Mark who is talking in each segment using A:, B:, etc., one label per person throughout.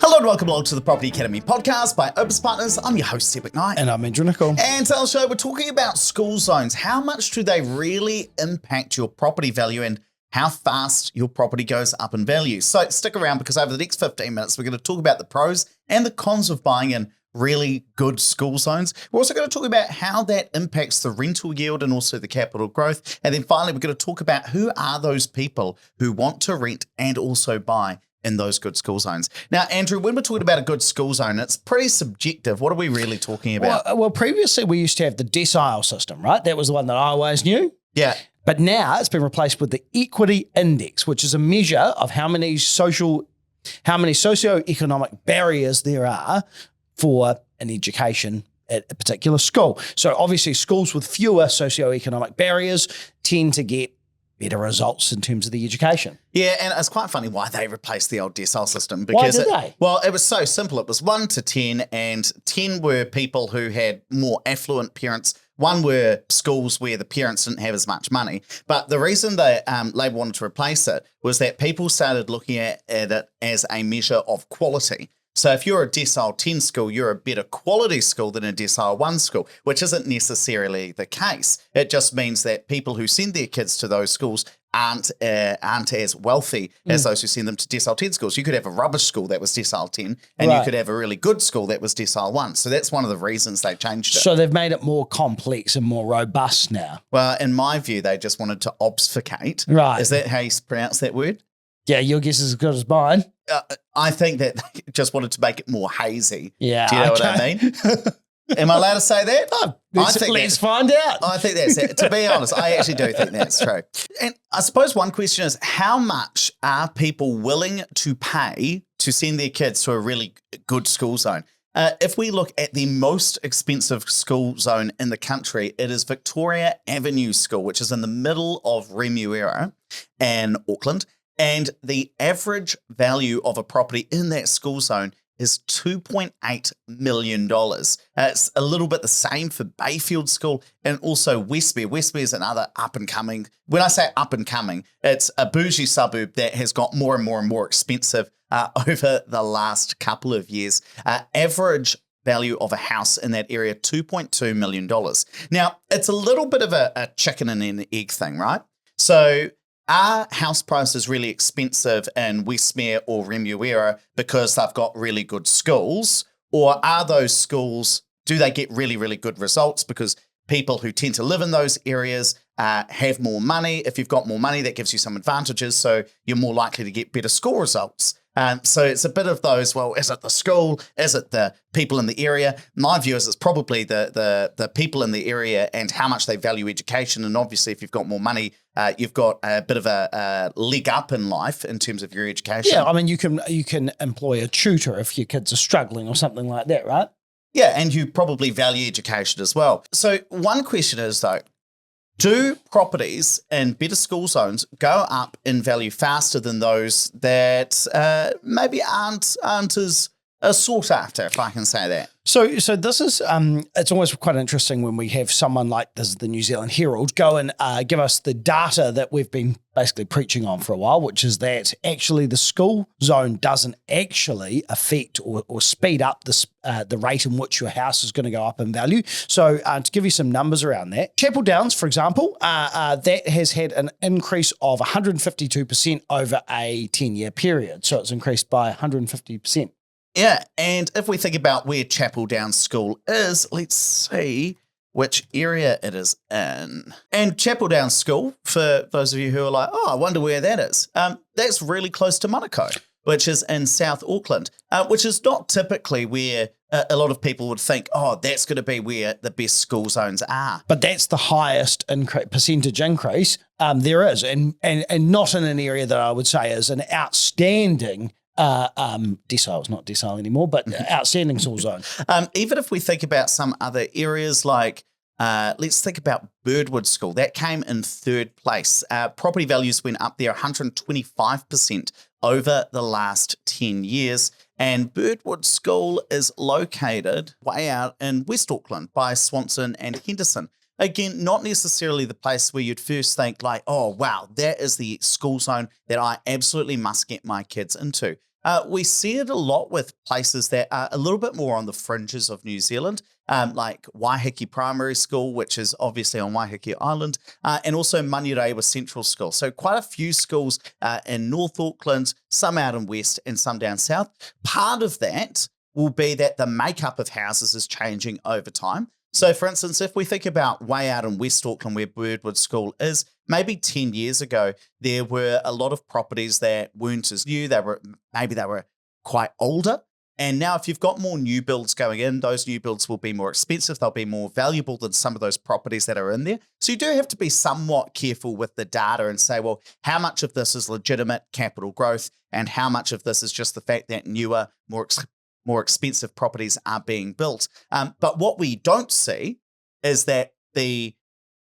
A: Hello and welcome along to the Property Academy podcast by Opus Partners. I'm your host, Seb McKnight.
B: And I'm Andrew Nicol.
A: And today's show, we're talking about school zones. How much do they really impact your property value and how fast your property goes up in value? So stick around because over the next 15 minutes, we're going to talk about the pros and the cons of buying in really good school zones. We're also going to talk about how that impacts the rental yield and also the capital growth. And then finally, we're going to talk about who are those people who want to rent and also buy in those good school zones. Now, Andrew, when we're talking about a good school zone, it's pretty subjective. What are we really talking about?
B: Well, previously we used to have the decile system, right? That was the one that I always knew.
A: Yeah.
B: But now it's been replaced with the equity index, which is a measure of how many socioeconomic barriers there are for an education at a particular school. So obviously schools with fewer socioeconomic barriers tend to get better results in terms of the education.
A: Yeah, and it's quite funny why they replaced the old decile system. Because
B: why did they?
A: Well, it was so simple. It was 1 to 10, and 10 were people who had more affluent parents. 1 were schools where the parents didn't have as much money. But the reason they Labor wanted to replace it was that people started looking at it as a measure of quality. So if you're a decile 10 school, you're a better quality school than a decile 1 school, which isn't necessarily the case. It just means that people who send their kids to those schools aren't as wealthy as those who send them to decile 10 schools. You could have a rubbish school that was decile 10, and you could have a really good school that was decile 1. So that's one of the reasons they changed it.
B: So they've made it more complex and more robust now.
A: Well, in my view, they just wanted to obfuscate.
B: Right.
A: Is that how you pronounce that word?
B: Yeah, your guess is as good as mine.
A: I think that they just wanted to make it more hazy.
B: Yeah.
A: Do you know what I mean? Am I allowed to say that?
B: Let's find out.
A: I think that's it. To be honest, I actually do think that's true. And I suppose one question is, how much are people willing to pay to send their kids to a really good school zone? If we look at the most expensive school zone in the country, it is Victoria Avenue School, which is in the middle of Remuera and Auckland. And the average value of a property in that school zone is $2.8 million. It's a little bit the same for Bayfield School and also Westbury. Westbury is another up-and-coming. When I say up-and-coming, it's a bougie suburb that has got more and more and more expensive over the last couple of years. Average value of a house in that area, $2.2 million. Now, it's a little bit of a chicken and an egg thing, right? So are house prices really expensive in Westmere or Remuera because they've got really good schools? Or are those schools, do they get really, really good results because people who tend to live in those areas have more money? If you've got more money, that gives you some advantages, so you're more likely to get better school results. So it's a bit of those, well, is it the school? Is it the people in the area? My view is it's probably the people in the area and how much they value education. And obviously, if you've got more money, you've got a bit of a leg up in life in terms of your education.
B: Yeah, I mean, you can employ a tutor if your kids are struggling or something like that, right?
A: Yeah, and you probably value education as well. So one question is, though, do properties in better school zones go up in value faster than those that maybe aren't as sought after, if I can say that?
B: So this is it's always quite interesting when we have someone like this, the New Zealand Herald, go and give us the data that we've been basically preaching on for a while, which is that actually the school zone doesn't actually affect or speed up the rate in which your house is going to go up in value. So to give you some numbers around that, Chapel Downs, for example, that has had an increase of 152% over a 10-year period. So it's increased by 150%.
A: Yeah, and if we think about where Chapel Downs School is, let's see which area it is in. And Chapel Downs School, for those of you who are like, oh, I wonder where that is, that's really close to Manukau, which is in South Auckland, which is not typically where a lot of people would think, oh, that's going to be where the best school zones are.
B: But that's the highest percentage increase there is, and not in an area that I would say is an outstanding decile. It's not decile anymore, but outstanding school zone.
A: Even if we think about some other areas like, let's think about Birdwood School. That came in 3rd place. Property values went up there 125% over the last 10 years. And Birdwood School is located way out in West Auckland by Swanson and Henderson. Again, not necessarily the place where you'd first think like, oh, wow, that is the school zone that I absolutely must get my kids into. We see it a lot with places that are a little bit more on the fringes of New Zealand, like Waiheke Primary School, which is obviously on Waiheke Island, and also Manurewa Central School. So quite a few schools in North Auckland, some out in West and some down south. Part of that will be that the makeup of houses is changing over time. So, for instance, if we think about way out in West Auckland where Birdwood School is, maybe 10 years ago, there were a lot of properties that weren't as new. Maybe they were quite older. And now if you've got more new builds going in, those new builds will be more expensive. They'll be more valuable than some of those properties that are in there. So you do have to be somewhat careful with the data and say, well, how much of this is legitimate capital growth and how much of this is just the fact that newer, more expensive properties are being built. But what we don't see is that the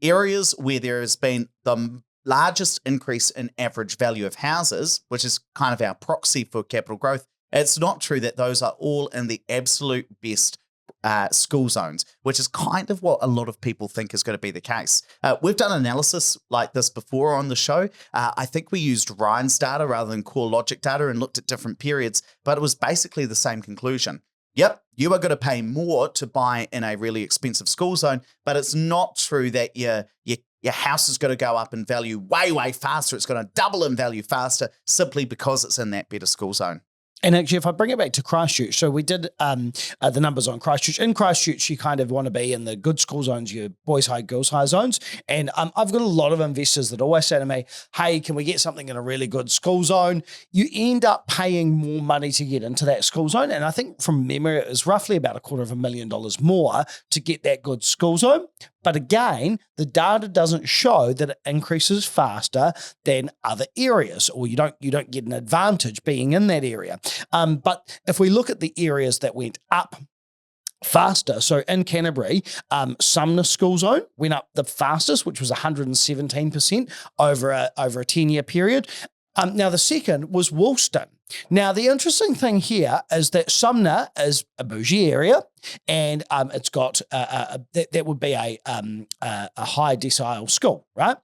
A: areas where there has been the largest increase in average value of houses, which is kind of our proxy for capital growth, it's not true that those are all in the absolute best school zones, which is kind of what a lot of people think is going to be the case. We've done analysis like this before on the show. I think we used Ryan's data rather than CoreLogic data and looked at different periods, but it was basically the same conclusion. Yep, you are going to pay more to buy in a really expensive school zone, but it's not true that your house is going to go up in value way, way faster. It's going to double in value faster simply because it's in that better school zone.
B: And actually, if I bring it back to Christchurch, so we did the numbers on Christchurch. In Christchurch, you kind of want to be in the good school zones, your boys high, girls high zones. And I've got a lot of investors that always say to me, hey, can we get something in a really good school zone? You end up paying more money to get into that school zone. And I think from memory, it was roughly about $250,000 more to get that good school zone. But again, the data doesn't show that it increases faster than other areas, or you don't get an advantage being in that area. But if we look at the areas that went up faster, so in Canterbury, Sumner School Zone went up the fastest, which was 117% over a 10-year period. Now, the second was Woolston. Now, the interesting thing here is that Sumner is a bougie area, and it's got that would be a high decile school, right?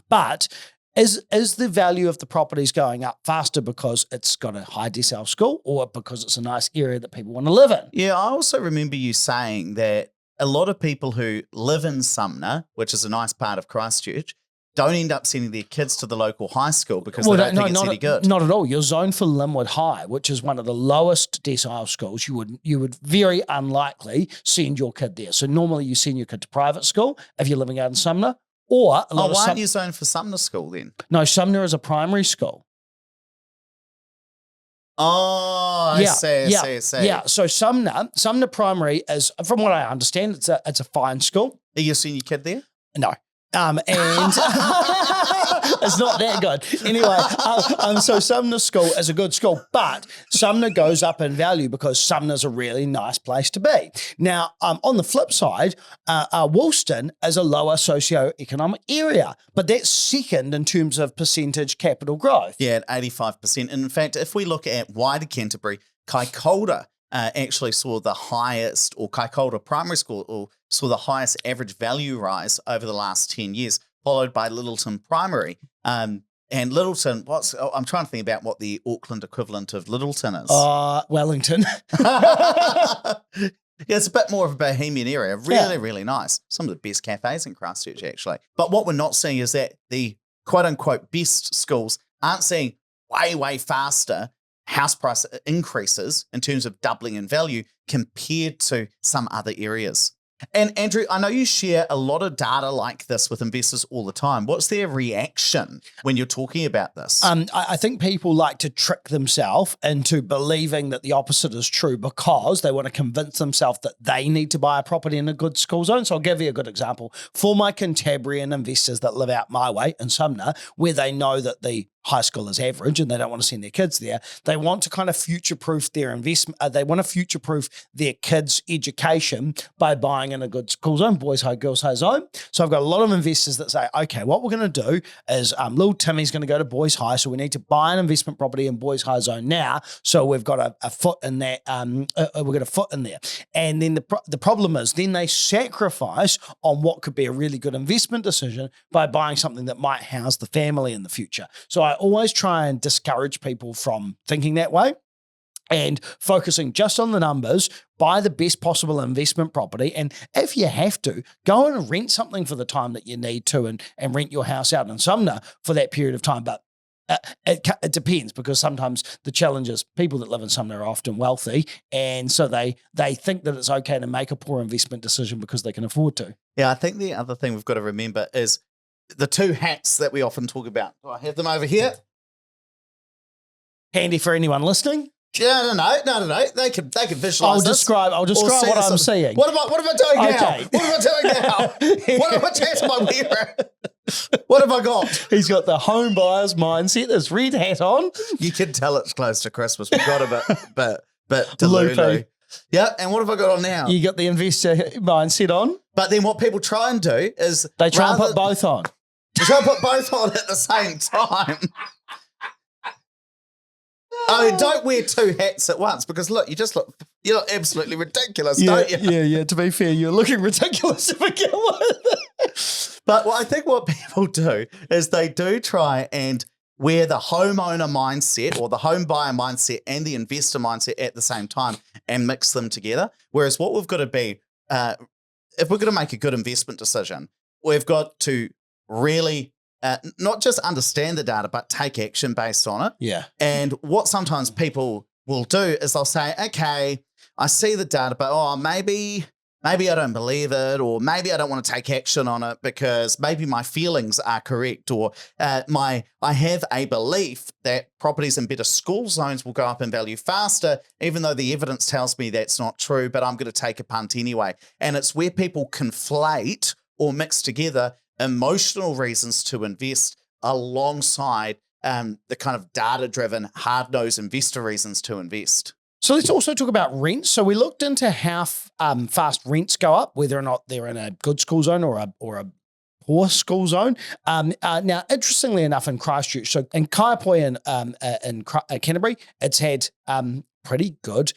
B: But is the value of the properties going up faster because it's got a high decile school, or because it's a nice area that people want to live in?
A: Yeah, I also remember you saying that a lot of people who live in Sumner, which is a nice part of Christchurch, don't end up sending their kids to the local high school because they don't think it's any good.
B: Not at all. You're zoned for Linwood High, which is one of the lowest decile schools. You would very unlikely send your kid there. So normally you send your kid to private school if you're living out in Sumner. Or
A: why aren't you zoned for Sumner School then?
B: No, Sumner is a primary school.
A: Oh, I see.
B: Yeah, so Sumner Primary is, from what I understand, it's a fine school.
A: Are you sending your kid there?
B: No. And it's not that good. Anyway, so Sumner School is a good school, but Sumner goes up in value because Sumner's a really nice place to be. Now, on the flip side, Woolston is a lower socioeconomic area, but that's second in terms of percentage capital growth.
A: Yeah, at 85%. And in fact, if we look at wider Canterbury, Kaikoura actually saw the highest, or Kaikoura Primary School saw the highest average value rise over the last 10 years, followed by Littleton Primary. And Littleton, I'm trying to think about what the Auckland equivalent of Littleton is.
B: Wellington.
A: Yeah, it's a bit more of a bohemian area. Really, really nice. Some of the best cafes in Christchurch, actually. But what we're not seeing is that the quote-unquote best schools aren't seeing way, way faster house price increases in terms of doubling in value compared to some other areas. And Andrew, I know you share a lot of data like this with investors all the time. What's their reaction when you're talking about this?
B: I think people like to trick themselves into believing that the opposite is true because they want to convince themselves that they need to buy a property in a good school zone. So I'll give you a good example. For my Cantabrian investors that live out my way in Sumner, where they know that the high school is average and they don't want to send their kids there, they want to kind of future-proof their investment. They want to future-proof their kids' education by buying in a good school zone, boys high, girls high zone. So I've got a lot of investors that say, okay, what we're going to do is little Timmy's going to go to boys high, so we need to buy an investment property in boys high zone now. So we've got a foot in that. We've got a foot in there. And then the problem is then they sacrifice on what could be a really good investment decision by buying something that might house the family in the future. So I always try and discourage people from thinking that way and focusing just on the numbers, buy the best possible investment property. And if you have to, go and rent something for the time that you need to and rent your house out in Sumner for that period of time. But it depends, because sometimes the challenge is people that live in Sumner are often wealthy, and so they think that it's okay to make a poor investment decision because they can afford to.
A: Yeah, I think the other thing we've got to remember is the two hats that we often talk about. Do I have them over here?
B: Handy for anyone listening.
A: Yeah, no. They can visualize.
B: I'll describe what I'm seeing.
A: What am I doing now?
B: Okay.
A: What am I doing now? What hat am I wearing? What have I got?
B: He's got the home buyer's mindset, his red hat on.
A: You can tell it's close to Christmas. We've got a bit delulu.
B: Loopy.
A: Yeah, and what have I got on now?
B: You got the investor mindset on.
A: But then what people try and do is
B: they try and put both on.
A: They try and put both on at the same time. I mean, don't wear two hats at once, because look, you look absolutely ridiculous, don't you?
B: Yeah. To be fair, you're looking ridiculous to begin with.
A: But I think what people do is they do try and wear the homeowner mindset or the home buyer mindset and the investor mindset at the same time and mix them together. Whereas what we've got to be, if we're going to make a good investment decision, we've got to really not just understand the data, but take action based on it.
B: Yeah.
A: And what sometimes people will do is they'll say, okay, I see the data, but maybe I don't believe it, or maybe I don't want to take action on it because maybe my feelings are correct, or I have a belief that properties in better school zones will go up in value faster, even though the evidence tells me that's not true, but I'm going to take a punt anyway. And it's where people conflate or mix together emotional reasons to invest alongside the kind of data-driven, hard-nosed investor reasons to invest.
B: So let's also talk about rents. So we looked into how fast rents go up, whether or not they're in a good school zone or a poor school zone. Now, interestingly enough, in Christchurch, so in Kaiapoi in Canterbury, it's had pretty good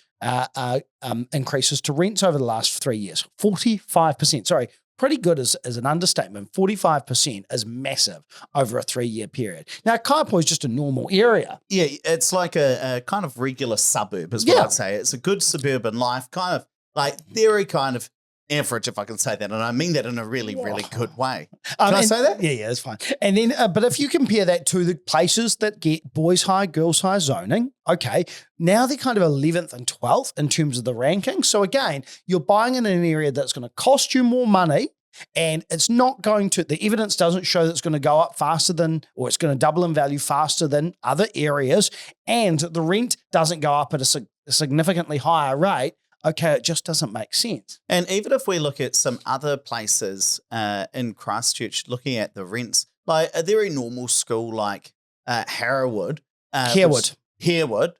B: increases to rents over the last 3 years. 45%. Sorry. Pretty good is an understatement. 45% is massive over a 3-year period. Now, Kaiapoi is just a normal area.
A: Yeah, it's like a kind of regular suburb is what I'd say. It's a good suburban life, kind of like very kind of average, if I can say that. And I mean that in a really, really good way. Can I say that?
B: Yeah, that's fine. And then, but if you compare that to the places that get boys high, girls high zoning, okay, now they're kind of 11th and 12th in terms of the ranking. So again, you're buying in an area that's going to cost you more money, and it's not going to, the evidence doesn't show that it's going to go up faster than, or it's going to double in value faster than other areas, and the rent doesn't go up at a significantly higher rate. Okay, it just doesn't make sense.
A: And even if we look at some other places in Christchurch, looking at the rents, like a very normal school like Harewood.
B: Harewood.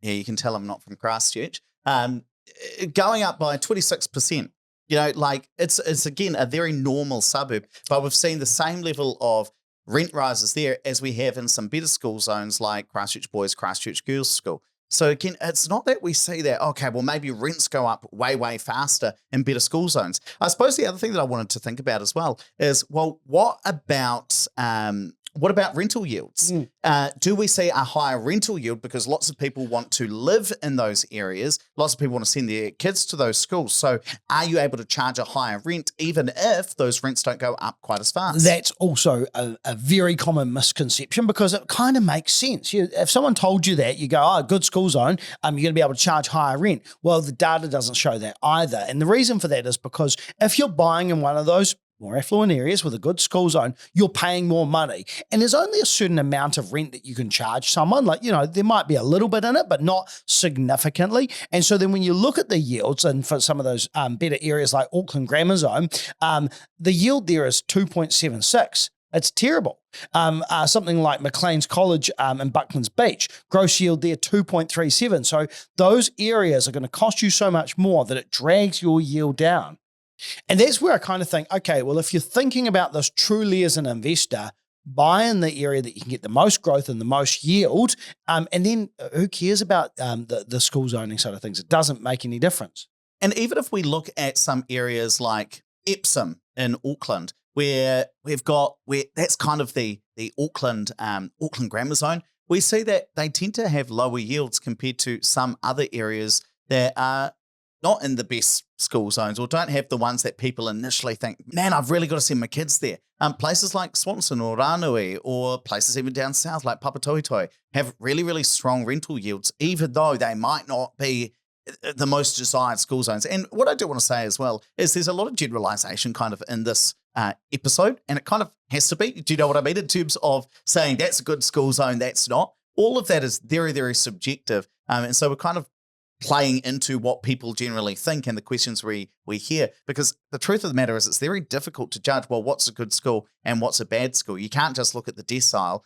A: Yeah, you can tell I'm not from Christchurch. Going up by 26%. You know, like it's again a very normal suburb, but we've seen the same level of rent rises there as we have in some better school zones like Christchurch Boys, Christchurch Girls School. So again, it's not that we see that, okay, well, maybe rents go up way, way faster in better school zones. I suppose the other thing that I wanted to think about as well is, well, what about rental yields? Do we see a higher rental yield because lots of people want to live in those areas? Lots of people want to send their kids to those schools. So are you able to charge a higher rent even if those rents don't go up quite as fast?
B: That's also a very common misconception, because it kind of makes sense. If someone told you that, you go, oh, good school zone, you're going to be able to charge higher rent. Well, the data doesn't show that either. And the reason for that is because if you're buying in one of those more affluent areas with a good school zone, you're paying more money. And there's only a certain amount of rent that you can charge someone. Like, you know, there might be a little bit in it, but not significantly. And so then when you look at the yields, and for some of those better areas like Auckland Grammar Zone, the yield there is 2.76. It's terrible. Something like Maclean's College in Bucklands Beach, gross yield there 2.37. So those areas are going to cost you so much more that it drags your yield down. And that's where I kind of think, okay, well, if you're thinking about this truly as an investor, buy in the area that you can get the most growth and the most yield, and then who cares about the school zoning side of things? It doesn't make any difference.
A: And even if we look at some areas like Epsom in Auckland, where that's kind of the the Auckland grammar zone, we see that they tend to have lower yields compared to some other areas that are not in the best school zones or don't have the ones that people initially think, man, I've really got to send my kids there. Places like Swanson or Ranui, or places even down south like Papatoetoe, have really, really strong rental yields, even though they might not be the most desired school zones. And what I do want to say as well is there's a lot of generalization kind of in this episode, and it kind of has to be. Do you know what I mean? In terms of saying that's a good school zone, that's not. All of that is very, very subjective. And so we're kind of playing into what people generally think and the questions we hear, because the truth of the matter is it's very difficult to judge, well, what's a good school and what's a bad school. You can't just look at the decile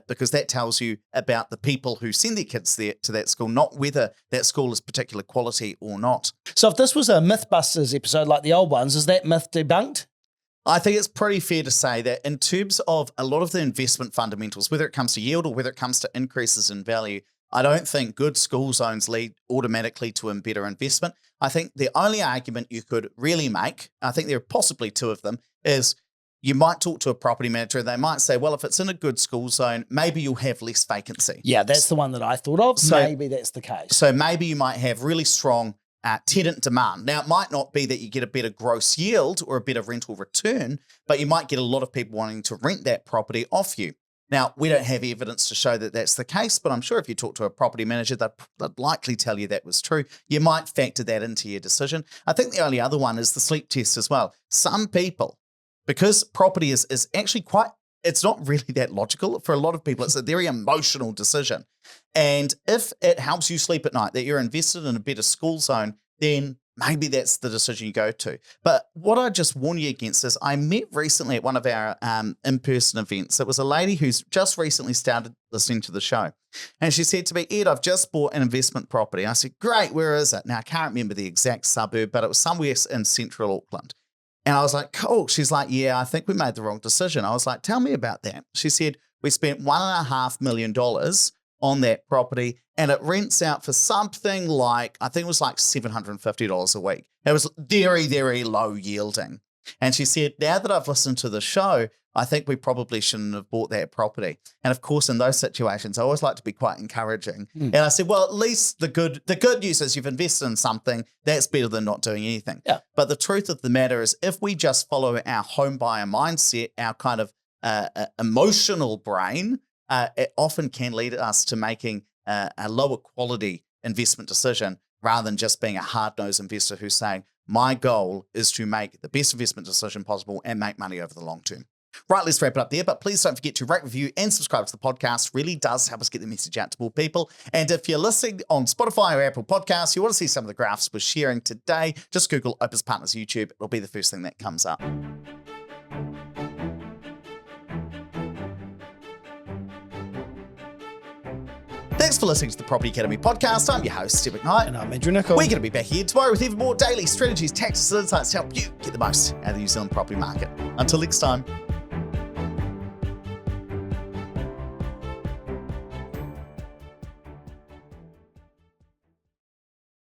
A: because that tells you about the people who send their kids there to that school, not whether that school is particular quality or not.
B: So if this was a Mythbusters episode like the old ones, is that myth debunked?
A: I think it's pretty fair to say that in terms of a lot of the investment fundamentals, whether it comes to yield or whether it comes to increases in value, I don't think good school zones lead automatically to a better investment. I think the only argument you could really make, I think there are possibly two of them, is you might talk to a property manager and they might say, well, if it's in a good school zone, maybe you'll have less vacancy.
B: Yeah, that's the one that I thought of. So, maybe that's the case.
A: So maybe you might have really strong tenant demand. Now, it might not be that you get a better gross yield or a better rental return, but you might get a lot of people wanting to rent that property off you. Now, we don't have evidence to show that that's the case, but I'm sure if you talk to a property manager, they'd likely tell you that was true. You might factor that into your decision. I think the only other one is the sleep test as well. Some people, because property is actually it's not really that logical. For a lot of people, it's a very emotional decision. And if it helps you sleep at night, that you're invested in a better school zone, then maybe that's the decision you go to. But what I just warn you against is I met recently at one of our in-person events. It was a lady who's just recently started listening to the show. And she said to me, Ed, I've just bought an investment property. I said, great, where is it? Now, I can't remember the exact suburb, but it was somewhere in central Auckland. And I was like, cool. She's like, yeah, I think we made the wrong decision. I was like, tell me about that. She said, we spent $1.5 million on that property, and it rents out for something like, I think it was like $750 a week. It was very, very low yielding. And she said, now that I've listened to the show, I think we probably shouldn't have bought that property. And of course, in those situations, I always like to be quite encouraging. And I said, well, at least the good news is you've invested in something that's better than not doing anything.
B: Yeah.
A: But the truth of the matter is, if we just follow our home buyer mindset, our kind of emotional brain, it often can lead us to making a lower quality investment decision rather than just being a hard-nosed investor who's saying, my goal is to make the best investment decision possible and make money over the long term. Right, let's wrap it up there. But please don't forget to rate, review, and subscribe to the podcast. Really does help us get the message out to more people. And if you're listening on Spotify or Apple Podcasts, you want to see some of the graphs we're sharing today, just Google Opus Partners YouTube. It'll be the first thing that comes up. Thanks for listening to the Property Academy podcast. I'm your host, Steve McKnight.
B: And I'm Andrew Nicol.
A: We're going to be back here tomorrow with even more daily strategies, tactics, and insights to help you get the most out of the New Zealand property market. Until next time.